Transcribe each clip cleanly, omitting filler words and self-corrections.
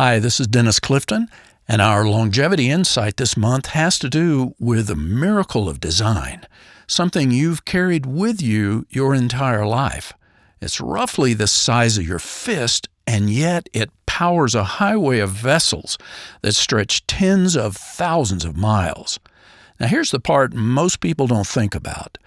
Hi, this is Dennis Clifton, and our longevity insight this month has to do with the miracle of design, something you've carried with you your entire life. It's roughly the size of your fist, and yet it powers a highway of vessels that stretch tens of thousands of miles. Now, here's the part most people don't think about.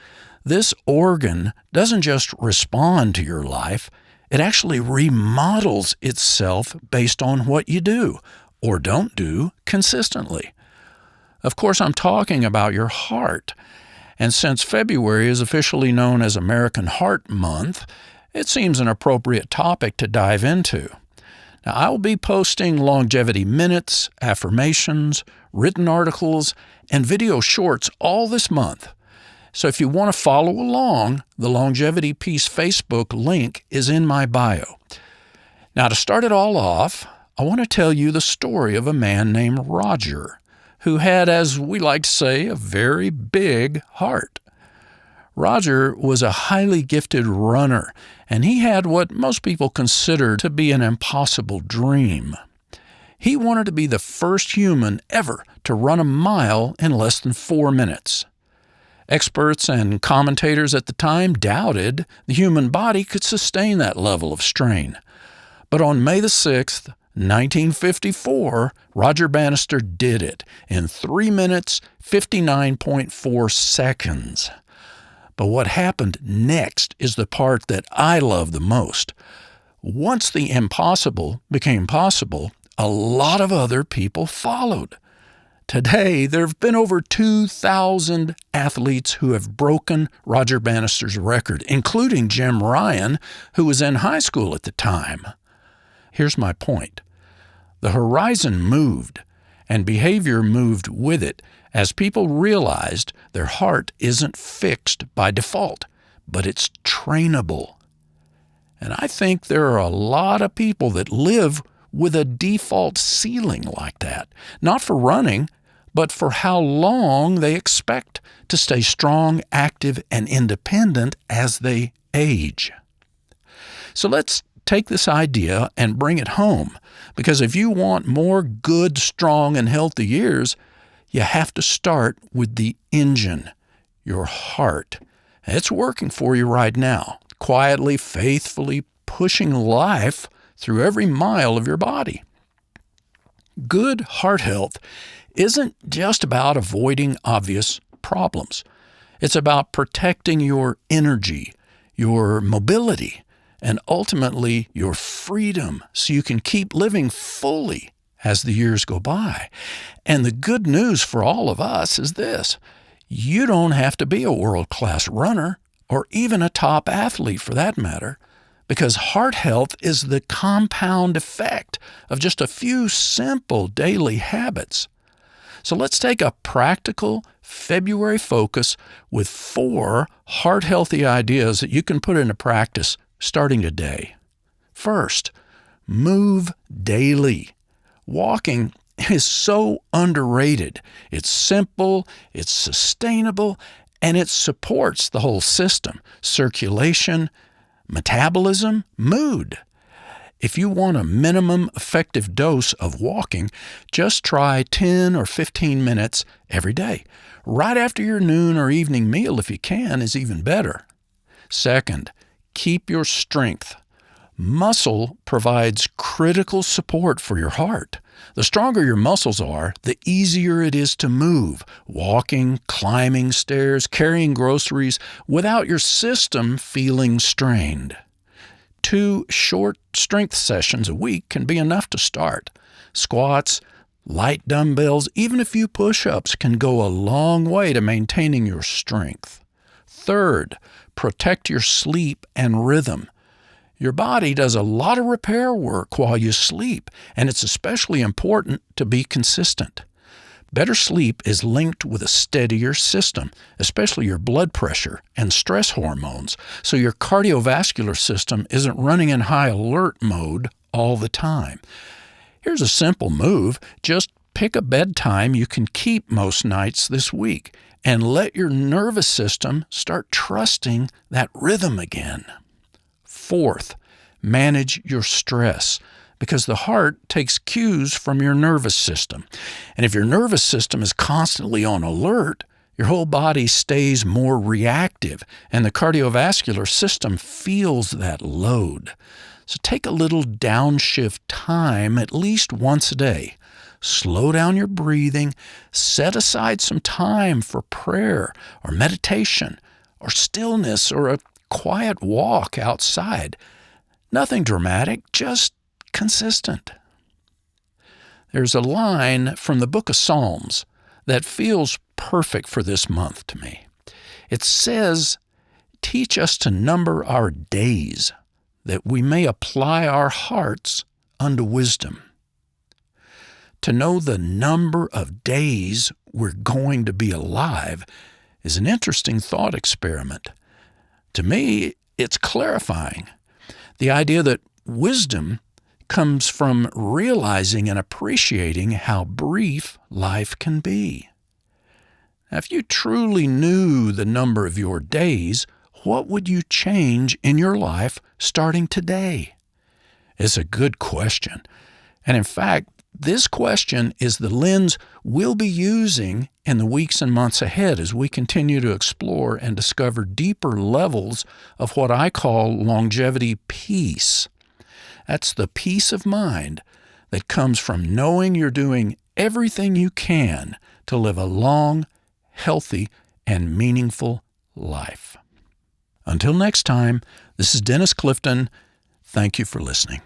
This organ doesn't just respond to your life, it actually remodels itself based on what you do or don't do consistently. Of course, I'm talking about your heart. And since February is officially known as American Heart Month, it seems an appropriate topic to dive into. Now, I will be posting longevity minutes, affirmations, written articles, and video shorts all this month. So if you want to follow along, the Longevity Peace Facebook link is in my bio. Now, to start it all off, I want to tell you the story of a man named Roger, who had, as we like to say, a very big heart. Roger was a highly gifted runner, and he had what most people consider to be an impossible dream. He wanted to be the first human ever to run a mile in less than 4 minutes. Experts and commentators at the time doubted the human body could sustain that level of strain. But on May the 6th, 1954, Roger Bannister did it in 3 minutes, 59.4 seconds. But what happened next is the part that I love the most. Once the impossible became possible, a lot of other people followed. Today, there have been over 2,000 athletes who have broken Roger Bannister's record, including Jim Ryan, who was in high school at the time. Here's my point. The horizon moved, and behavior moved with it as people realized their heart isn't fixed by default, but it's trainable. And I think there are a lot of people that live with a default ceiling like that, not for running, but for how long they expect to stay strong, active, and independent as they age. So let's take this idea and bring it home, because if you want more good, strong, and healthy years, you have to start with the engine, your heart. It's working for you right now, quietly, faithfully pushing life through every mile of your body. Good heart health isn't just about avoiding obvious problems. It's about protecting your energy, your mobility, and ultimately your freedom so you can keep living fully as the years go by. And the good news for all of us is this: you don't have to be a world-class runner or even a top athlete for that matter, because heart health is the compound effect of just a few simple daily habits. So let's take a practical February focus with 4 heart-healthy ideas that you can put into practice starting today. First, move daily. Walking is so underrated. It's simple, it's sustainable, and it supports the whole system: circulation, metabolism, mood. If you want a minimum effective dose of walking, just try 10 or 15 minutes every day. Right after your noon or evening meal, if you can, is even better. Second, keep your strength. Muscle provides critical support for your heart. The stronger your muscles are, the easier it is to move, walking, climbing stairs, carrying groceries, without your system feeling strained. 2 short strength sessions a week can be enough to start. Squats, light dumbbells, even a few push-ups can go a long way to maintaining your strength. Third, protect your sleep and rhythm. Your body does a lot of repair work while you sleep, and it's especially important to be consistent. Better sleep is linked with a steadier system, especially your blood pressure and stress hormones, so your cardiovascular system isn't running in high alert mode all the time. Here's a simple move. Just pick a bedtime you can keep most nights this week, and let your nervous system start trusting that rhythm again. Fourth, manage your stress. because the heart takes cues from your nervous system. And if your nervous system is constantly on alert, your whole body stays more reactive, and the cardiovascular system feels that load. So take a little downshift time at least once a day. Slow down your breathing, set aside some time for prayer or meditation or stillness or a quiet walk outside. Nothing dramatic, just consistent. There's a line from the book of Psalms that feels perfect for this month to me. It says, "Teach us to number our days, that we may apply our hearts unto wisdom." To know the number of days we're going to be alive is an interesting thought experiment. To me, it's clarifying. The idea that wisdom comes from realizing and appreciating how brief life can be. Now, if you truly knew the number of your days, what would you change in your life starting today? It's a good question. And in fact, this question is the lens we'll be using in the weeks and months ahead as we continue to explore and discover deeper levels of what I call longevity peace. That's the peace of mind that comes from knowing you're doing everything you can to live a long, healthy, and meaningful life. Until next time, this is Dennis Clifton. Thank you for listening.